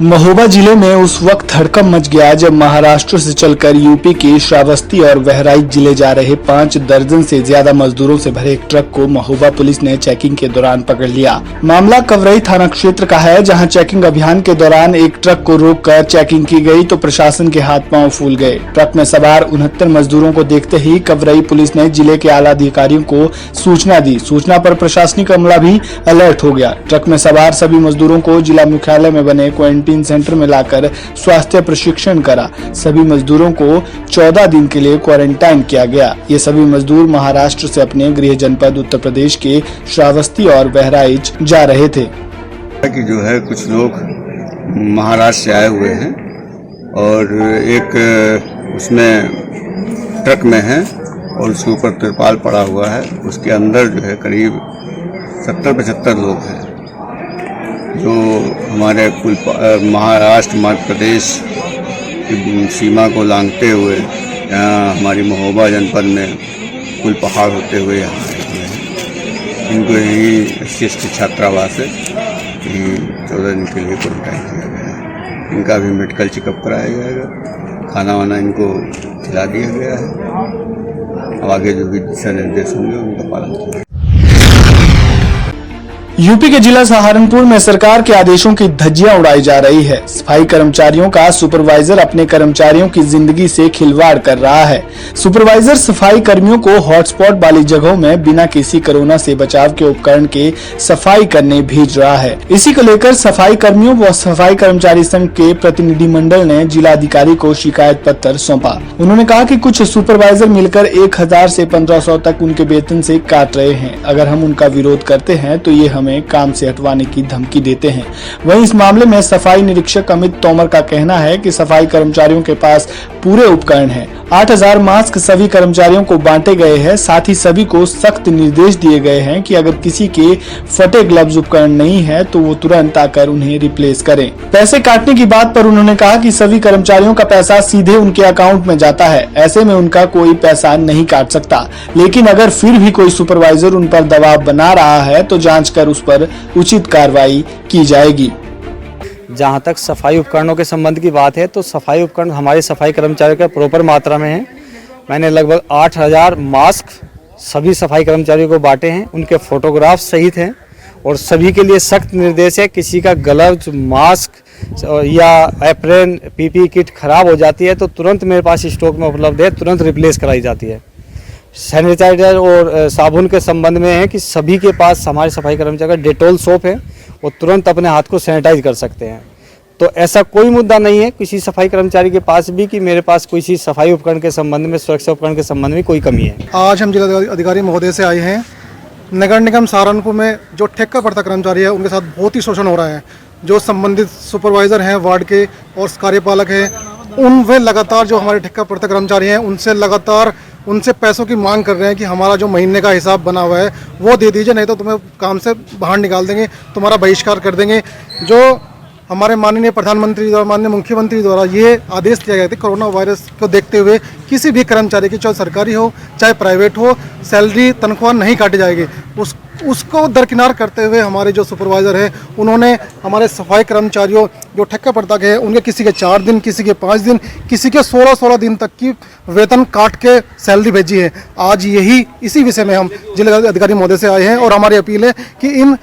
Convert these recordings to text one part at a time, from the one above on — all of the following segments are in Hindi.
महोबा जिले में उस वक्त हड़कंप मच गया जब महाराष्ट्र से चलकर यूपी के श्रावस्ती और बहराइच जिले जा रहे 5 दर्जन से ज्यादा मजदूरों से भरे एक ट्रक को महोबा पुलिस ने चेकिंग के दौरान पकड़ लिया। मामला कवरई थाना क्षेत्र का है, जहां चेकिंग अभियान के दौरान एक ट्रक को रोककर चेकिंग की गई तो प्रशासन के हाथ पांव फूल गए। ट्रक में सवार 69 मजदूरों को देखते ही कवरई पुलिस ने जिले के आला अधिकारियों को सूचना दी। सूचना पर प्रशासनिक अमला भी अलर्ट हो गया। ट्रक में सवार सभी मजदूरों को जिला मुख्यालय में बने क्वारंटीन सेंटर में लाकर स्वास्थ्य प्रशिक्षण करा। सभी मजदूरों को 14 दिन के लिए क्वारंटाइन किया गया। ये सभी मजदूर महाराष्ट्र से अपने गृह जनपद उत्तर प्रदेश के श्रावस्ती और बहराइच जा रहे थे। कि जो है कुछ लोग महाराष्ट्र से आए हुए हैं और एक उसमें ट्रक में है और उसके ऊपर तिरपाल पड़ा हुआ है। उसके अंदर जो है करीब 70-75 लोग हैं जो हमारे कुल महाराष्ट्र मध्य प्रदेश की सीमा को लांघते हुए यहाँ हमारी महोबा जनपद में कुल पहाड़ होते हुए यहाँ आए हुए हैं। इनको यही शिष्ट छात्रावास है 14 दिन के लिए क्वारंटाइन किया गया है। इनका भी मेडिकल चेकअप कराया जाएगा, खाना वाना इनको खिला दिया गया है। अब आगे जो भी दिशा निर्देश होंगे उनका पालन किया। यूपी के जिला सहारनपुर में सरकार के आदेशों की धज्जियां उड़ाई जा रही है। सफाई कर्मचारियों का सुपरवाइजर अपने कर्मचारियों की जिंदगी से खिलवाड़ कर रहा है। सुपरवाइजर सफाई कर्मियों को हॉटस्पॉट वाली जगहों में बिना किसी कोरोना से बचाव के उपकरण के सफाई करने भेज रहा है। इसी को लेकर सफाई कर्मियों व सफाई कर्मचारी संघ के प्रतिनिधि मंडल ने जिलाधिकारी को शिकायत पत्र सौंपा। उन्होंने कहा कि कुछ सुपरवाइजर मिलकर 1000 से 1500 तक उनके वेतन से काट रहे हैं। अगर हम उनका विरोध करते हैं तो ये हमें काम से हटवाने की धमकी देते हैं। वहीं इस मामले में सफाई निरीक्षक अमित तोमर का कहना है कि सफाई कर्मचारियों के पास पूरे उपकरण हैं। 8000 मास्क सभी कर्मचारियों को बांटे गए हैं। साथ ही सभी को सख्त निर्देश दिए गए हैं कि अगर किसी के फटे ग्लव्स उपकरण नहीं है तो वो तुरंत आकर उन्हें रिप्लेस करें। पैसे काटने की बात पर उन्होंने कहा कि सभी कर्मचारियों का पैसा सीधे उनके अकाउंट में जाता है, ऐसे में उनका कोई पैसा नहीं काट सकता। लेकिन अगर फिर भी कोई सुपरवाइजर उन पर दबाव बना रहा है तो जांच कर उस पर उचित कार्रवाई की जाएगी। जहाँ तक सफाई उपकरणों के संबंध की बात है तो सफाई उपकरण हमारे सफाई कर्मचारियों के प्रॉपर मात्रा में है। मैंने लगभग 8000 मास्क सभी सफाई कर्मचारियों को बांटे हैं, उनके फोटोग्राफ सहित हैं और सभी के लिए सख्त निर्देश है। किसी का ग्लव्स, मास्क या एप्रन, पीपी किट खराब हो जाती है तो तुरंत मेरे पास स्टॉक में उपलब्ध है, तुरंत रिप्लेस कराई जाती है। सैनिटाइजर और साबुन के संबंध में है कि सभी के पास हमारे सफाई कर्मचारी का डेटॉल सोप है, वो तुरंत अपने हाथ को सैनिटाइज कर सकते हैं। तो ऐसा कोई मुद्दा नहीं है किसी सफाई कर्मचारी के पास भी कि मेरे पास किसी सफाई उपकरण के संबंध में, सुरक्षा उपकरण के संबंध में कोई कमी है। आज हम जिला अधिकारी महोदय से आए हैं। नगर निगम सहारनपुर में जो ठेका पड़ता कर्मचारी है उनके साथ बहुत ही शोषण हो रहा है। जो संबंधित सुपरवाइजर हैं वार्ड के और कार्यपालक हैं, वे लगातार जो हमारे ठेका पड़ता कर्मचारी हैं उनसे लगातार उनसे पैसों की मांग कर रहे हैं कि हमारा जो महीने का हिसाब बना हुआ है वो दे दीजिए, नहीं तो तुम्हें काम से बाहर निकाल देंगे, तुम्हारा बहिष्कार कर देंगे। जो हमारे माननीय प्रधानमंत्री द्वारा, माननीय मुख्यमंत्री द्वारा ये आदेश दिया गया था कोरोना वायरस को देखते हुए किसी भी कर्मचारी की, चाहे सरकारी हो चाहे प्राइवेट हो, सैलरी तनख्वाह नहीं काटी जाएगी। उसको दरकिनार करते हुए हमारे जो सुपरवाइज़र हैं उन्होंने हमारे सफाई कर्मचारियों जो ठेका पड़ता के हैं उनके किसी के 4 दिन, किसी के 5 दिन, किसी के 16 दिन तक की वेतन काट के सैलरी भेजी है। आज इसी विषय में हम जिला अधिकारी महोदय से आए हैं और हमारी अपील है कि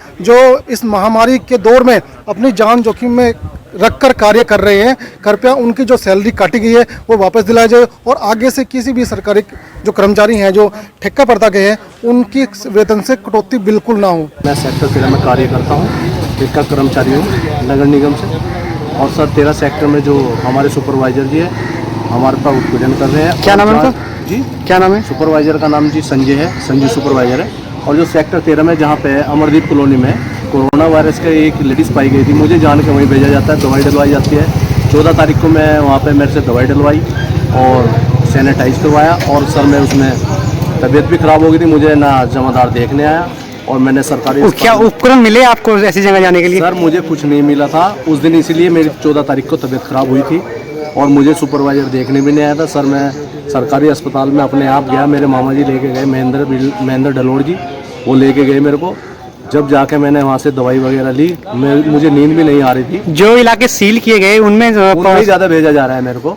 इस महामारी के दौर में अपनी जान जोखिम में रखकर कार्य कर रहे हैं, कृपया उनकी जो सैलरी काटी गई है वो वापस दिलाई जाए और आगे से किसी भी सरकारी जो कर्मचारी हैं जो ठेका पड़ता गए हैं उनकी वेतन से कटौती बिल्कुल ना हो। मैं सेक्टर 13 में कार्य करता हूँ, ठेका कर्मचारी हूँ नगर निगम से। और सर 13 सेक्टर में जो हमारे सुपरवाइजर जी है हमारे पास उत्पीड़न कर रहे हैं। क्या नाम है उनका? जी क्या नाम है? सुपरवाइजर का नाम जी संजय है, संजय सुपरवाइजर है। और जो सेक्टर 13 में जहाँ पे अमरदीप कॉलोनी में कोरोना वायरस का एक लेडीज़ पाई गई थी, मुझे जान के वहीं भेजा जाता है, दवाई डलवाई जाती है। 14 तारीख को मैं वहाँ पे मेरे से दवाई डलवाई और सैनिटाइज करवाया और सर मैं उसमें तबीयत भी ख़राब हो गई थी, मुझे ना जमादार देखने आया और मैंने सरकारी क्या उपकरण मिले आपको ऐसी जगह जाने के लिए? सर मुझे कुछ नहीं मिला था उस दिन, इसीलिए मेरी 14 तारीख को तबीयत ख़राब हुई थी और मुझे सुपरवाइज़र देखने भी नहीं आया था। सर मैं सरकारी अस्पताल में अपने आप गया, मेरे मामा जी लेके गए, महेंद्र डलोड़ जी, वो लेके गए मेरे को जब जाके मैंने वहाँ से दवाई वगैरह ली, मुझे नींद भी नहीं आ रही थी। जो इलाके सील किए गए उनमें ज़्यादा भेजा जा रहा है मेरे को।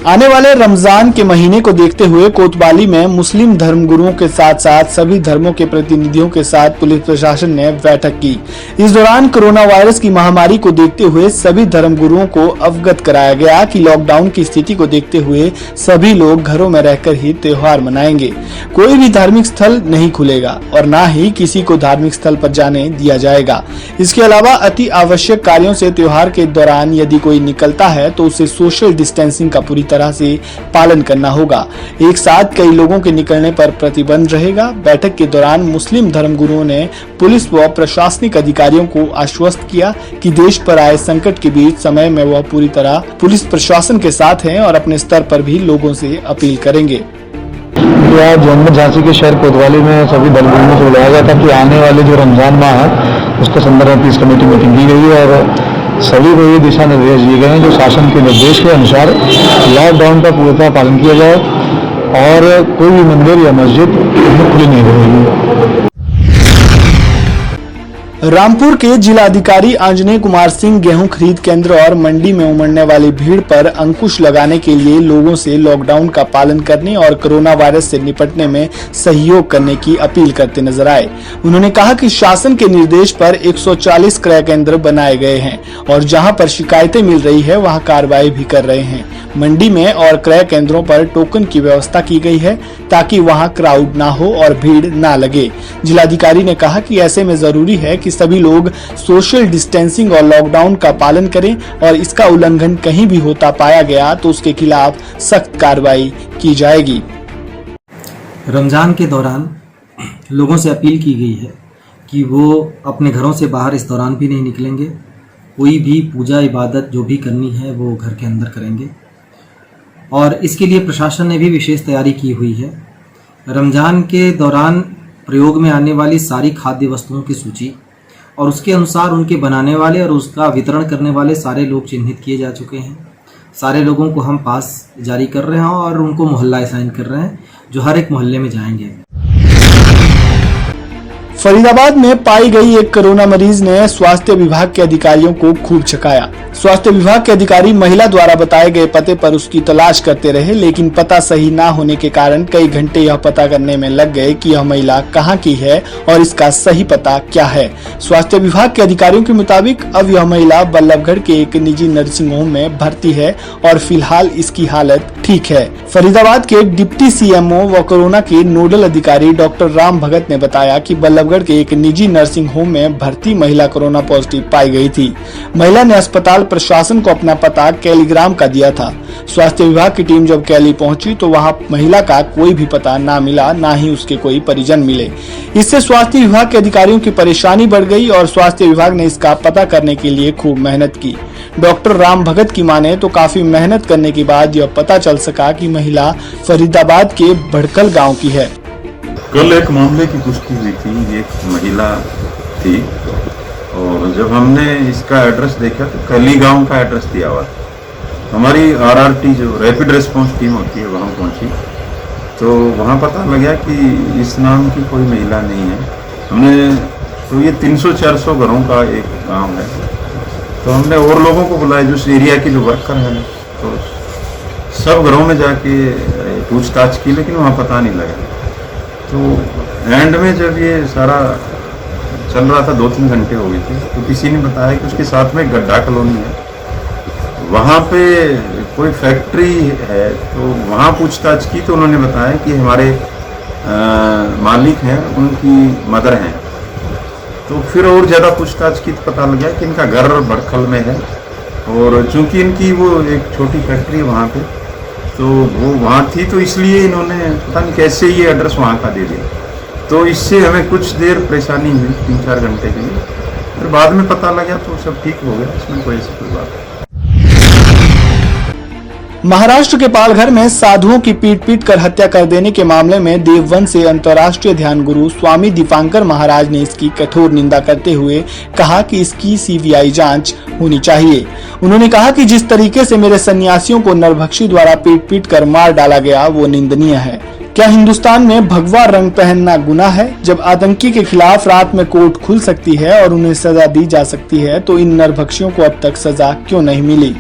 आने वाले रमजान के महीने को देखते हुए कोतवाली में मुस्लिम धर्मगुरुओं के साथ साथ सभी धर्मों के प्रतिनिधियों के साथ पुलिस प्रशासन ने बैठक की। इस दौरान कोरोना वायरस की महामारी को देखते हुए सभी धर्मगुरुओं को अवगत कराया गया कि लॉकडाउन की स्थिति को देखते हुए सभी लोग घरों में रहकर ही त्योहार मनाएंगे। कोई भी धार्मिक स्थल नहीं खुलेगा और न ही किसी को धार्मिक स्थल पर जाने दिया जाएगा। इसके अलावा अति आवश्यक कार्यों से त्योहार के दौरान यदि कोई निकलता है तो उसे सोशल डिस्टेंसिंग का पूरी तरह से पालन करना होगा। एक साथ कई लोगों के निकलने पर प्रतिबंध रहेगा। बैठक के दौरान मुस्लिम धर्मगुरुओं ने पुलिस व प्रशासनिक अधिकारियों को आश्वस्त किया कि देश पर आए संकट के बीच समय में वह पूरी तरह पुलिस प्रशासन के साथ हैं और अपने स्तर पर भी लोगों से अपील करेंगे। आज झांसी के शहर कोतवाली में सभी धर्मगुरुओं को बुलाया गया था कि आने वाले जो रमजान माह है उसके संदर्भ में पीस कमेटी मीटिंग की गई है और सभी को ये दिशा निर्देश दिए गए हैं जो शासन के निर्देश के अनुसार लॉकडाउन का पूर्णतः पालन किया जाए और कोई भी मंदिर या मस्जिद खुली नहीं रहेगी। रामपुर के जिलाधिकारी आंजनेय कुमार सिंह गेहूं खरीद केंद्र और मंडी में उमड़ने वाली भीड़ पर अंकुश लगाने के लिए लोगों से लॉकडाउन का पालन करने और कोरोना वायरस से निपटने में सहयोग करने की अपील करते नजर आए। उन्होंने कहा कि शासन के निर्देश पर 140 क्रय केंद्र बनाए गए हैं और जहां पर शिकायतें मिल रही है वहां कार्रवाई भी कर रहे हैं। मंडी में और क्रय केंद्रों पर टोकन की व्यवस्था की गई है ताकि वहां क्राउड ना हो और भीड़ ना लगे। जिलाधिकारी ने कहा कि ऐसे में जरूरी है कि सभी लोग सोशल डिस्टेंसिंग और लॉकडाउन का पालन करें और इसका उल्लंघन कहीं भी होता पाया गया तो उसके खिलाफ सख्त कार्रवाई की जाएगी। रमजान के दौरान लोगों से अपील की गई है कि वो अपने घरों से बाहर इस दौरान भी नहीं निकलेंगे। कोई भी पूजा इबादत जो भी करनी है वो घर के अंदर करेंगे और इसके लिए प्रशासन ने भी विशेष तैयारी की हुई है। रमजान के दौरान प्रयोग में आने वाली सारी खाद्य वस्तुओं की सूची और उसके अनुसार उनके बनाने वाले और उसका वितरण करने वाले सारे लोग चिन्हित किए जा चुके हैं। सारे लोगों को हम पास जारी कर रहे हैं और उनको मोहल्ला असाइन कर रहे हैं जो हर एक मोहल्ले में जाएंगे। फरीदाबाद में पाई गई एक कोरोना मरीज ने स्वास्थ्य विभाग के अधिकारियों को खूब छकाया। स्वास्थ्य विभाग के अधिकारी महिला द्वारा बताए गए पते पर उसकी तलाश करते रहे, लेकिन पता सही ना होने के कारण कई घंटे यह पता करने में लग गए कि यह महिला कहां की है और इसका सही पता क्या है। स्वास्थ्य विभाग के अधिकारियों के मुताबिक अब यह महिला बल्लभगढ़ के एक निजी नर्सिंग होम में भर्ती है और फिलहाल इसकी हालत ठीक है। फरीदाबाद के डिप्टी सीएमओ व कोरोना के नोडल अधिकारी डॉक्टर राम भगत ने बताया कि बल्लभगढ़ के एक निजी नर्सिंग होम में भर्ती महिला कोरोना पॉजिटिव पाई गई थी। महिला ने अस्पताल प्रशासन को अपना पता कैलीग्राम का दिया था। स्वास्थ्य विभाग की टीम जब कैली पहुंची तो वहां महिला का कोई भी पता ना मिला, ना ही उसके कोई परिजन मिले। इससे स्वास्थ्य विभाग के अधिकारियों की परेशानी बढ़ गई और स्वास्थ्य विभाग ने इसका पता करने के लिए खूब मेहनत की। डॉक्टर राम भगत की माने तो काफी मेहनत करने के बाद यह पता चल सका कि महिला फरीदाबाद के भड़कल गाँव की है। कल एक मामले की पुष्टि हुई थी, एक महिला थी और जब हमने इसका एड्रेस देखा तो कैली गांव का एड्रेस दिया हुआ। हमारी आरआरटी जो रैपिड रिस्पांस टीम होती है वहां पहुंची तो वहां पता लगा कि इस नाम की कोई महिला नहीं है। हमने तो ये 300-400 घरों का एक गांव है तो हमने और लोगों को बुलाया जो उस एरिया के जो वर्कर हैं तो सब घरों में जाके पूछताछ की लेकिन वहाँ पता नहीं लगा। तो एंड में जब ये सारा चल रहा था 2-3 घंटे हो गए थे तो किसी ने बताया कि उसके साथ में गड्ढा कॉलोनी है, वहाँ पे कोई फैक्ट्री है। तो वहाँ पूछताछ की तो उन्होंने बताया कि हमारे मालिक हैं, उनकी मदर हैं। तो फिर और ज़्यादा पूछताछ की तो पता लगा कि इनका घर बड़खल में है और चूँकि इनकी वो एक छोटी फैक्ट्री है वहाँ पे तो वो वहाँ थी तो इसलिए इन्होंने पता नहीं कैसे ये एड्रेस वहाँ का दे दिया। तो इससे हमें कुछ देर परेशानी हुई 3-4 घंटे के लिए, फिर बाद में पता लगा तो सब ठीक हो गया, इसमें कोई ऐसी कोई बात नहीं। महाराष्ट्र के पालघर में साधुओं की पीट कर हत्या कर देने के मामले में देववन से अंतर्राष्ट्रीय ध्यान गुरु स्वामी दीपांकर महाराज ने इसकी कठोर निंदा करते हुए कहा कि इसकी सीबीआई जांच होनी चाहिए। उन्होंने कहा कि जिस तरीके से मेरे सन्यासियों को नरभक्षी द्वारा पीट कर मार डाला गया वो निंदनीय है। क्या हिंदुस्तान में भगवा रंग पहनना गुनाह है? जब आतंकी के खिलाफ रात में कोर्ट खुल सकती है और उन्हें सजा दी जा सकती है, तो इन नरभक्षियों को अब तक सजा क्यों नहीं मिली?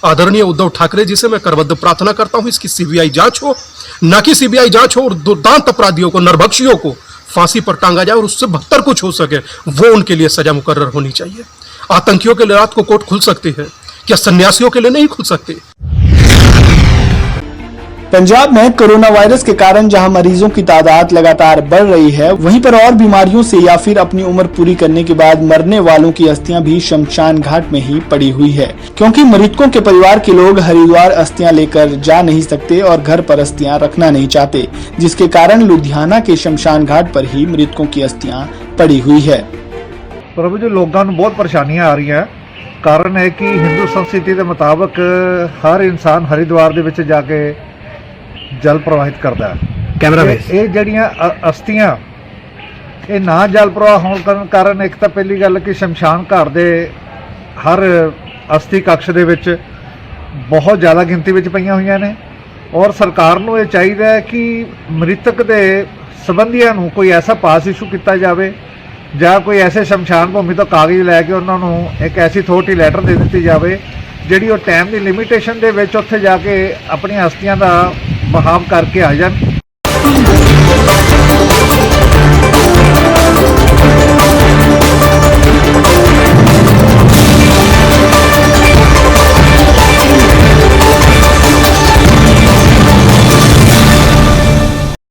आदरणीय उद्धव ठाकरे जी से मैं करबद्ध प्रार्थना करता हूं, इसकी सीबीआई जांच हो, ना कि सीबीआई जांच हो और दुर्दांत अपराधियों को, नरभक्षियों को फांसी पर टांगा जाए और उससे बदतर कुछ हो सके वो उनके लिए सजा मुकर्रर होनी चाहिए। आतंकियों के लिए रात को कोर्ट खुल सकती है, क्या सन्यासियों के लिए नहीं खुल सकती? पंजाब में कोरोना वायरस के कारण जहां मरीजों की तादाद लगातार बढ़ रही है, वहीं पर और बीमारियों से या फिर अपनी उम्र पूरी करने के बाद मरने वालों की अस्थियां भी शमशान घाट में ही पड़ी हुई है, क्योंकि मृतकों के परिवार के लोग हरिद्वार अस्थियां लेकर जा नहीं सकते और घर पर अस्थियां रखना नहीं चाहते, जिसके कारण लुधियाना के शमशान घाट पर ही मृतकों की अस्थियां पड़ी हुई है। प्रभु जी, लोगों को बहुत परेशानियां आ रही हैं। कारण है कि हिंदू संस्कृति के मुताबिक हर इंसान हरिद्वार दे विच जाके जल प्रवाहित करता है। कैमरा ये जड़ियाँ अस्थियां ये ना जल प्रवाह होने कारण एक तो पहली गल कि शमशान घाट दे हर अस्थि कक्ष दे विच बहुत ज़्यादा गिनती विच पईयां होईयां ने और सरकार नूं ये चाहिए है कि मृतक दे संबंधियां नूं कोई ऐसा पास इशू किया जाए ਜਾਂ कोई ऐसे शमशान भूमि तो कागज़ लैके उन्होंने एक ऐसी अथॉरिटी लैटर दे दी जाए जिहड़ी वो टाइम की लिमिटेशन दे विच उत्थे जाके अपनी अस्थियां का बहाव करके आ जान।